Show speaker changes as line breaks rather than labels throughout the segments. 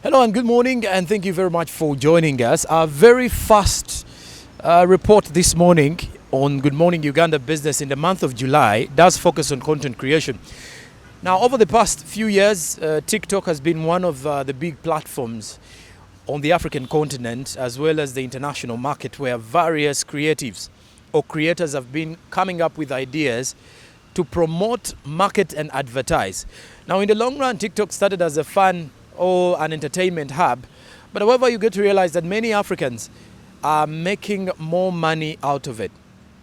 Hello and good morning, and thank you very much for joining us. Our very first report this morning on Good Morning Uganda Business in the month of July does focus on content creation. Now, over the past few years, TikTok has been one of the big platforms on the African continent as well as the international market where various creatives or creators have been coming up with ideas to promote, market, and advertise. Now, in the long run, TikTok started as a fun or an entertainment hub, but however, you get to realize that many Africans are making more money out of it.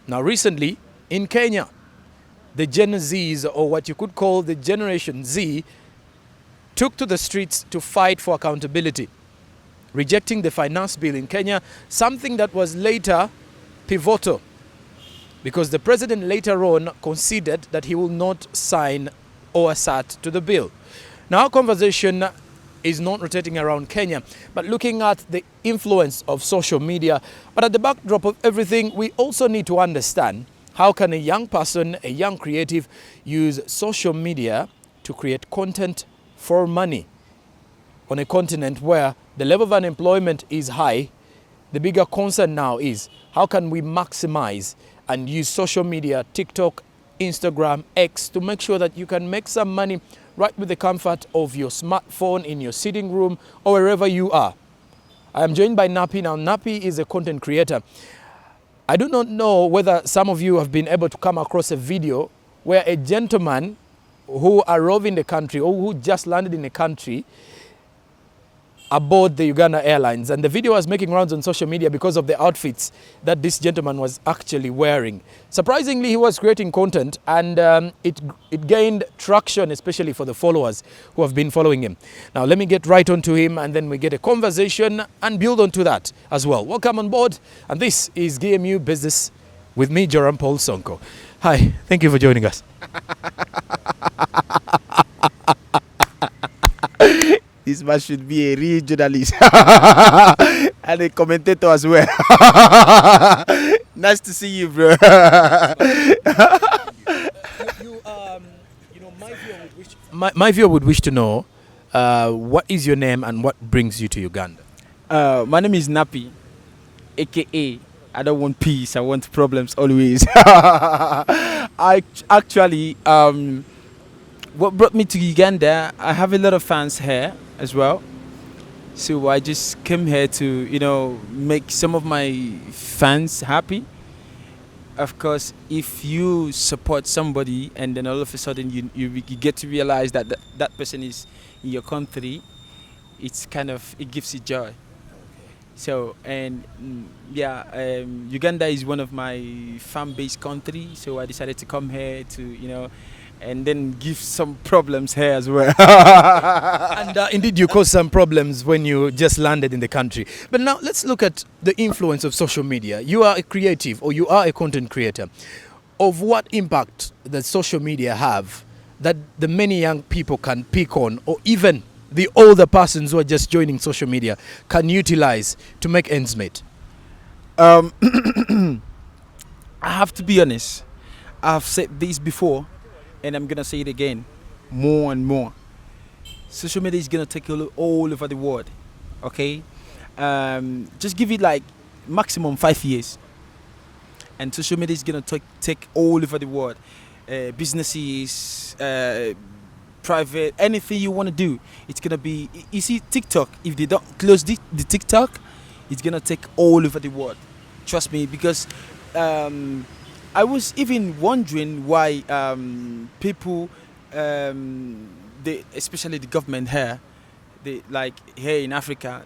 Now, recently in Kenya, the Gen Zs, or what you could call the Generation Z, took to the streets to fight for accountability, rejecting the finance bill in Kenya, something that was later pivotal because the president later on conceded that he will not sign or assent to the bill. Now, our conversation is not rotating around Kenya, but looking at the influence of social media. But at the backdrop of everything, we also need to understand how can a young person, a young creative, use social media to create content for money on a continent where the level of unemployment is high. The bigger concern now is how can we maximize and use social media, TikTok, Instagram, X, to make sure that you can make some money right with the comfort of your smartphone, in your sitting room, or wherever you are. I am joined by Nappy. Now, Nappy is a content creator. I do not know whether some of you have been able to come across a video where a gentleman who arrived in the country or who just landed in the country aboard the Uganda Airlines, and the video was making rounds on social media because of the outfits that this gentleman was actually wearing. Surprisingly, he was creating content, and it gained traction, especially for the followers who have been following him. Now, let me get right onto him, and then we get a conversation and build onto that as well. Welcome on board, and this is GMU Business with me, Joram Paul Sonko. Hi, thank you for joining us.
This man should be a real journalist and a commentator as well. Nice to see you, bro.
My viewer would wish to know what is your name and what brings you to Uganda.
My name is Nappy, aka I don't want peace, I want problems always. I actually, what brought me to Uganda, I have a lot of fans here as well. So I just came here to, make some of my fans happy. Of course, if you support somebody and then all of a sudden you get to realize that that person is in your country, it gives you joy. So, and Uganda is one of my fan-based countries, so I decided to come here to, and then give some problems here as well.
And indeed, you caused some problems when you just landed in the country. But now let's look at the influence of social media. You are a creative, or you are a content creator. Of what impact does social media have that the many young people can pick on, or even the older persons who are just joining social media can utilize to make ends meet?
I have to be honest. I've said this before, and I'm gonna say it again, more and more. Social media is gonna take all over the world. Okay, just give it like maximum 5 years, and social media is gonna take all over the world. Businesses, private, anything you want to do, it's gonna be. You see, TikTok. If they don't close the TikTok, it's gonna take all over the world. Trust me, because. I was even wondering why people, especially the government here, here in Africa,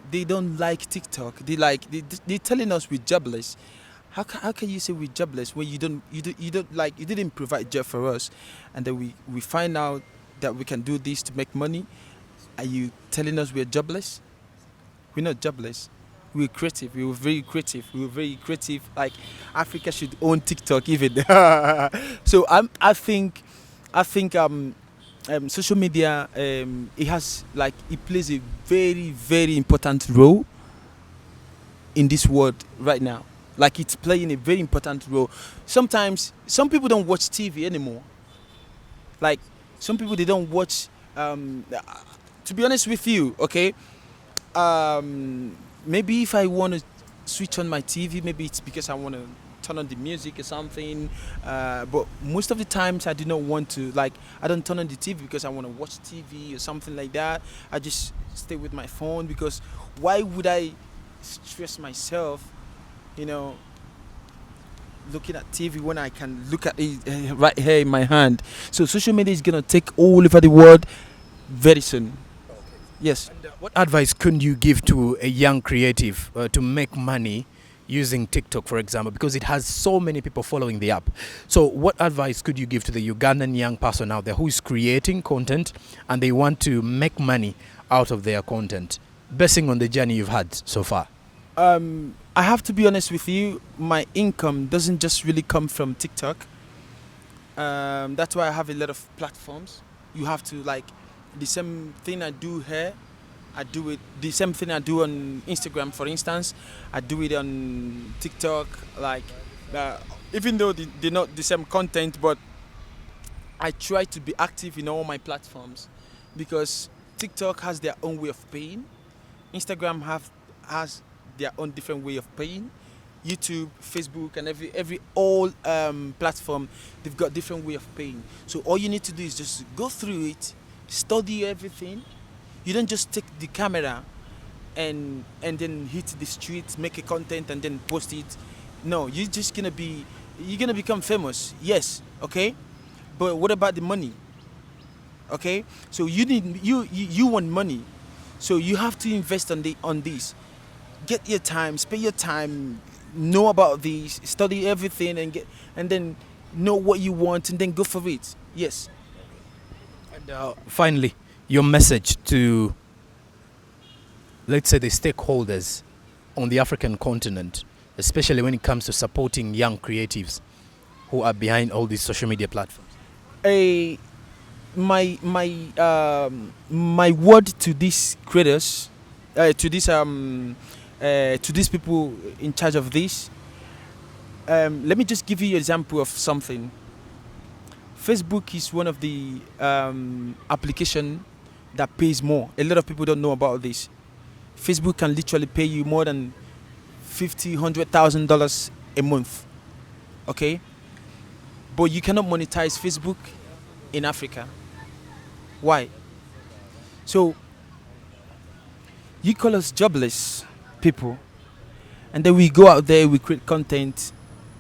they don't like TikTok. They're telling us we're jobless. How can you say we're jobless when you didn't provide job for us, and then we find out that we can do this to make money? Are you telling us we're jobless? We're not jobless. We're creative. We were very creative. Like Africa should own TikTok even. So I think social media it plays a very, very important role in this world right now. Like it's playing a very important role. Sometimes some people don't watch TV anymore. Like some people they don't watch to be honest with you, okay, maybe if I want to switch on my TV, maybe it's because I want to turn on the music or something. But most of the times, I do not want to. Like, I don't turn on the TV because I want to watch TV or something like that. I just stay with my phone because why would I stress myself, you know, looking at TV when I can look at it right here in my hand? So social media is gonna take all over the world very soon. Yes.
And, what advice could you give to a young creative to make money using TikTok, for example, because it has so many people following the app? So, what advice could you give to the Ugandan young person out there who is creating content and they want to make money out of their content, basing on the journey you've had so far?
I have to be honest with you. My income doesn't just really come from TikTok. That's why I have a lot of platforms. You have to like the same thing I do here. I do it the same thing I do on Instagram, for instance. I do it on TikTok. Like, even though they're not the same content, but I try to be active in all my platforms because TikTok has their own way of paying. Instagram has their own different way of paying. YouTube, Facebook, and every all platform, they've got different way of paying. So all you need to do is just go through it, study everything. You don't just take the camera and then hit the streets, make a content, and then post it. No, you're gonna become famous. Yes, okay. But what about the money? Okay, so you want money, so you have to invest on this. Get your time, spend your time, know about these, study everything, and then know what you want, and then go for it. Yes.
And finally, your message to, let's say, the stakeholders on the African continent, especially when it comes to supporting young creatives who are behind all these social media platforms.
A my word to these creators, to these people in charge of this. Let me just give you an example of something. Facebook is one of the application that pays more. A lot of people don't know about this. Facebook can literally pay you more than $100,000 a month. Okay, but you cannot monetize Facebook in Africa. Why? So you call us jobless people, and then we go out there, we create content,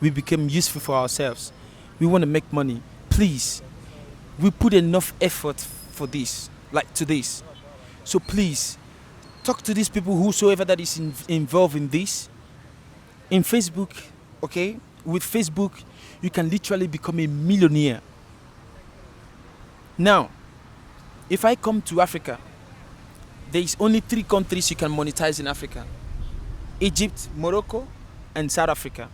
we become useful for ourselves. We want to make money. Please, we put enough effort for this, like to this. So please, talk to these people, whosoever that is involved in this. In Facebook, okay? With Facebook, you can literally become a millionaire. Now, if I come to Africa, there is only 3 countries you can monetize in Africa: Egypt, Morocco, and South Africa.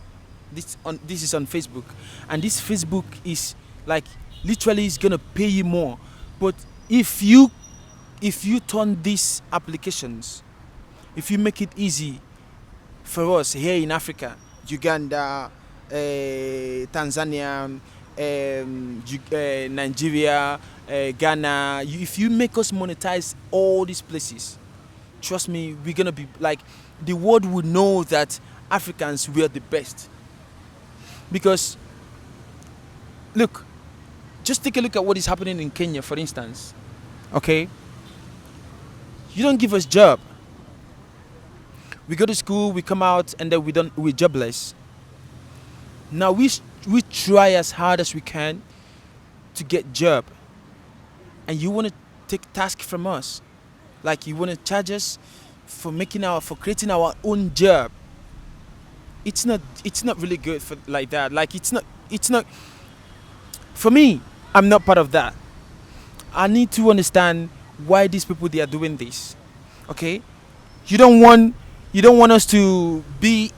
This is on Facebook, and this Facebook is like literally is gonna pay you more. But if you turn these applications, if you make it easy for us here in Africa, Uganda, Tanzania, Nigeria, Ghana, if you make us monetize all these places, trust me, we're gonna be like, the world will know that Africans were the best. Because look, just take a look at what is happening in Kenya, for instance. Okay, you don't give us job. We go to school, we come out, and then we're jobless. Now we try as hard as we can to get job, and you want to take task from us, like you want to charge us for creating our own job. It's not really good for like that. Like it's not for me. I'm not part of that. I need to understand why these people they are doing this. Okay, you don't want us to be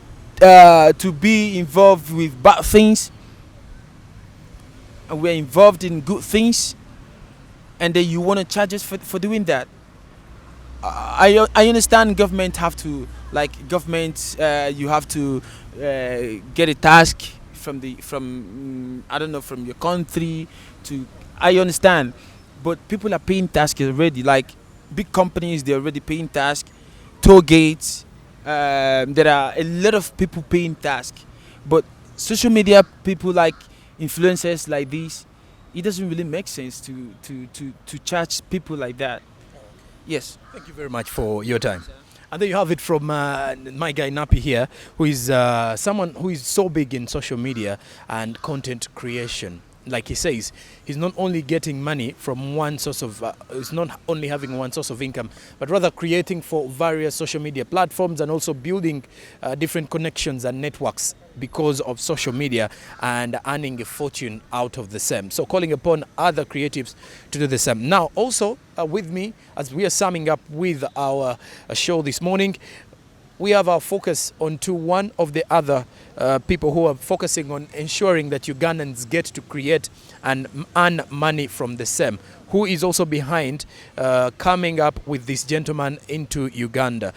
involved with bad things, and we're involved in good things, and then you want to charge us for doing that. I understand government have to, like government, you have to get a task from I don't know, from your country to, I understand, but people are paying task already. Like big companies, they're already paying tax. Toll gates, there are a lot of people paying tax. But social media people like influencers like this, it doesn't really make sense to charge people like that. Yes.
Thank you very much for your time. And there you have it from my guy Nappy here, who is someone who is so big in social media and content creation. Like he says, he's not only getting money from one source of, he's not only having one source of income, but rather creating for various social media platforms and also building different connections and networks because of social media and earning a fortune out of the same. So calling upon other creatives to do the same. Now, also with me, as we are summing up with our show this morning, we have our focus onto one of the other people who are focusing on ensuring that Ugandans get to create and earn money from the same, who is also behind coming up with this gentleman into Uganda.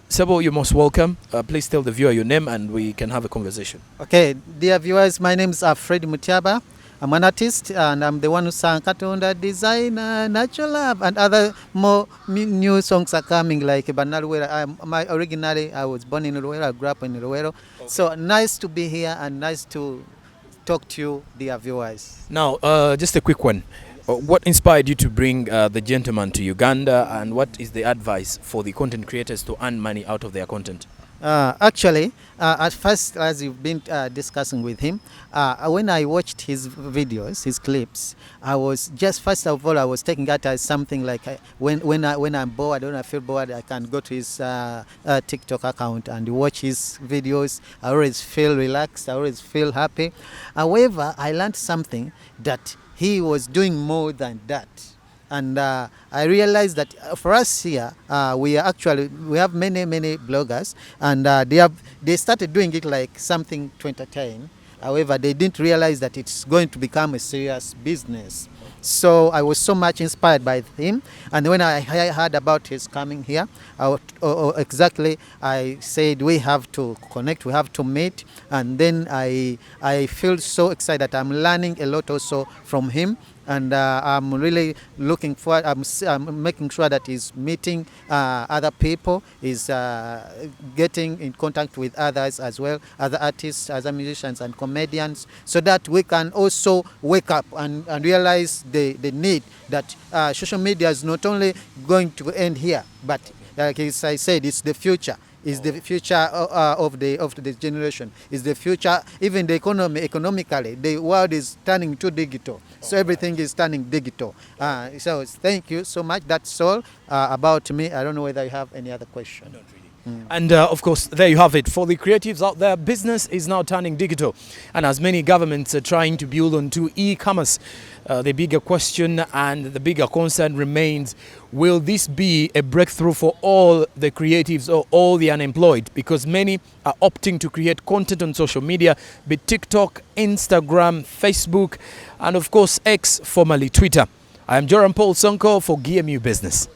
Sebo, you're most welcome. Please tell the viewer your name and we can have a conversation.
Okay, dear viewers, my name is Fred Mutiaba. I'm an artist and I'm the one who sang Katonda, Designer, Natural Love, and other more new songs are coming like Banal Luwero. Originally, I was born in Luwero, I grew up in Luwero. Okay. So nice to be here and nice to talk to you, dear viewers.
Now, just a quick one. What inspired you to bring the gentleman to Uganda, and what is the advice for the content creators to earn money out of their content?
Actually, at first, as you've been discussing with him, when I watched his videos, his clips, I was just, first of all, I was taking that as something like when I'm bored, when I feel bored, I can go to his TikTok account and watch his videos. I always feel relaxed, I always feel happy. However, I learned something that he was doing more than that. And I realized that for us here, we have many bloggers, and they started doing it like something to entertain. However, they didn't realize that it's going to become a serious business. So I was so much inspired by him, and when I heard about his coming here, I said we have to connect, we have to meet, and then I feel so excited that I'm learning a lot also from him. And I'm really looking forward. I'm making sure that he's meeting other people, is getting in contact with others as well, other artists, other musicians and comedians, so that we can also wake up and realize the need that social media is not only going to end here, but like I said, it's the future. Is the future of the generation. Is the future, even the economically, the world is turning to digital. So everything is turning digital. So thank you so much. That's all about me. I don't know whether you have any other question.
I don't really. And of course, there you have it. For the creatives out there, business is now turning digital. And as many governments are trying to build onto e-commerce, the bigger question and the bigger concern remains, will this be a breakthrough for all the creatives or all the unemployed? Because many are opting to create content on social media, be TikTok, Instagram, Facebook, and of course X, formerly Twitter. I am Joram Paul Sonko for GMU Business.